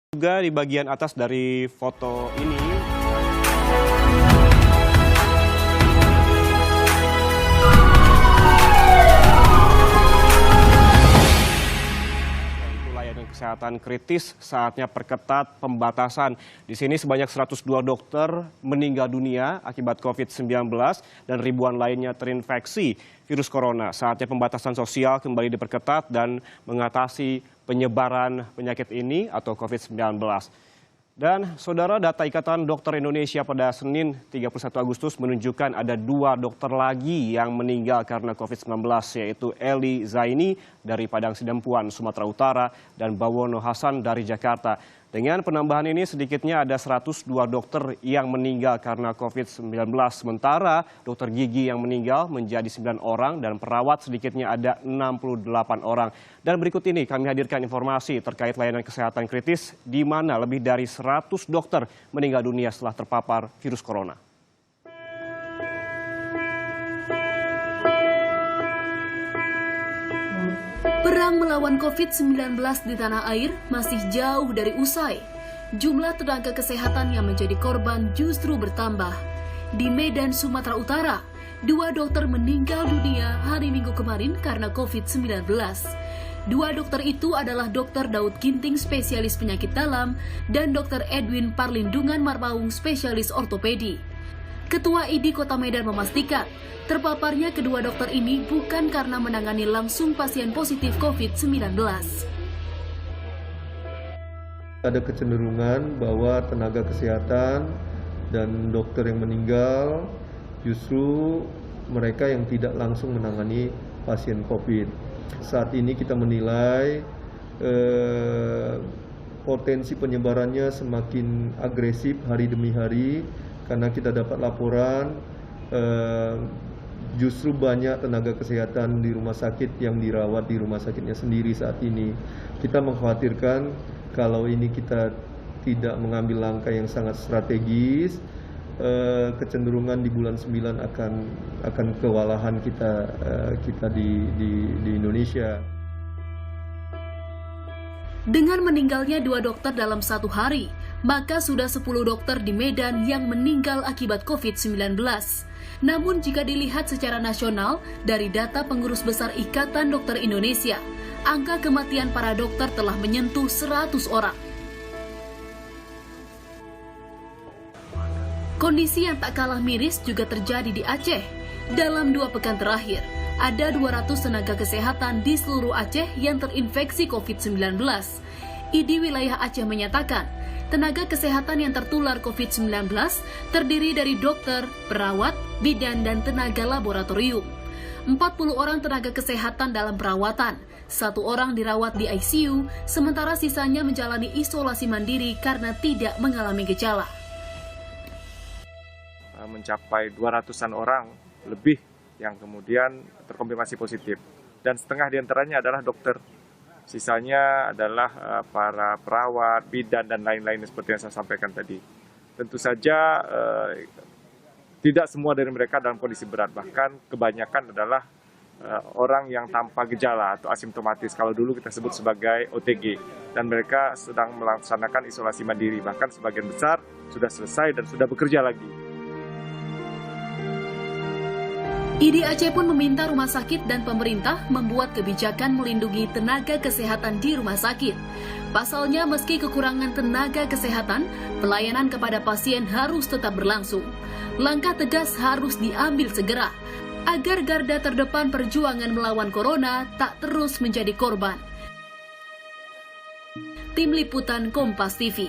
Juga di bagian atas dari foto ini, yaitu layanan kesehatan kritis, saatnya perketat pembatasan. Di sini sebanyak 102 dokter meninggal dunia akibat COVID-19 dan ribuan lainnya terinfeksi virus corona. Saatnya pembatasan sosial kembali diperketat dan mengatasi penyebaran penyakit ini atau COVID-19. Dan saudara, data Ikatan Dokter Indonesia pada Senin 31 Agustus menunjukkan ada 2 dokter lagi yang meninggal karena COVID-19, yaitu Eli Zaini dari Padang Sidempuan, Sumatera Utara, dan Bawono Hasan dari Jakarta. Dengan penambahan ini sedikitnya ada 102 dokter yang meninggal karena COVID-19. Sementara dokter gigi yang meninggal menjadi 9 orang dan perawat sedikitnya ada 68 orang. Dan berikut ini kami hadirkan informasi terkait layanan kesehatan kritis di mana lebih dari 100 dokter meninggal dunia setelah terpapar virus corona. Perang melawan COVID-19 di tanah air masih jauh dari usai. Jumlah tenaga kesehatan yang menjadi korban justru bertambah. Di Medan, Sumatera Utara, 2 dokter meninggal dunia hari Minggu kemarin karena COVID-19. 2 dokter itu adalah Dr. Daud Ginting, spesialis penyakit dalam, dan Dr. Edwin Parlindungan Marpaung, spesialis ortopedi. Ketua ID Kota Medan memastikan, terpaparnya kedua dokter ini bukan karena menangani langsung pasien positif COVID-19. Ada kecenderungan bahwa tenaga kesehatan dan dokter yang meninggal justru mereka yang tidak langsung menangani pasien COVID. Saat ini kita menilai potensi penyebarannya semakin agresif hari demi hari. Karena kita dapat laporan justru banyak tenaga kesehatan di rumah sakit yang dirawat di rumah sakitnya sendiri saat ini. Kita mengkhawatirkan kalau ini kita tidak mengambil langkah yang sangat strategis, kecenderungan di bulan 9 akan kewalahan kita di Indonesia. Dengan meninggalnya 2 dokter dalam 1 hari, maka sudah 10 dokter di Medan yang meninggal akibat COVID-19. Namun jika dilihat secara nasional, dari data pengurus besar Ikatan Dokter Indonesia, angka kematian para dokter telah menyentuh 100 orang. Kondisi yang tak kalah miris juga terjadi di Aceh. Dalam 2 pekan terakhir, ada 200 tenaga kesehatan di seluruh Aceh yang terinfeksi COVID-19. ID wilayah Aceh menyatakan, tenaga kesehatan yang tertular COVID-19 terdiri dari dokter, perawat, bidan, dan tenaga laboratorium. 40 orang tenaga kesehatan dalam perawatan, 1 orang dirawat di ICU, sementara sisanya menjalani isolasi mandiri karena tidak mengalami gejala. Mencapai 200-an orang lebih yang kemudian terkonfirmasi positif. Dan setengah diantaranya adalah dokter. Sisanya adalah para perawat, bidan, dan lain-lain seperti yang saya sampaikan tadi. Tentu saja tidak semua dari mereka dalam kondisi berat. Bahkan kebanyakan adalah orang yang tanpa gejala atau asimptomatis. Kalau dulu kita sebut sebagai OTG. Dan mereka sedang melaksanakan isolasi mandiri. Bahkan sebagian besar sudah selesai dan sudah bekerja lagi. ID Aceh pun meminta rumah sakit dan pemerintah membuat kebijakan melindungi tenaga kesehatan di rumah sakit. Pasalnya, meski kekurangan tenaga kesehatan, pelayanan kepada pasien harus tetap berlangsung. Langkah tegas harus diambil segera, agar garda terdepan perjuangan melawan corona tak terus menjadi korban. Tim Liputan Kompas TV.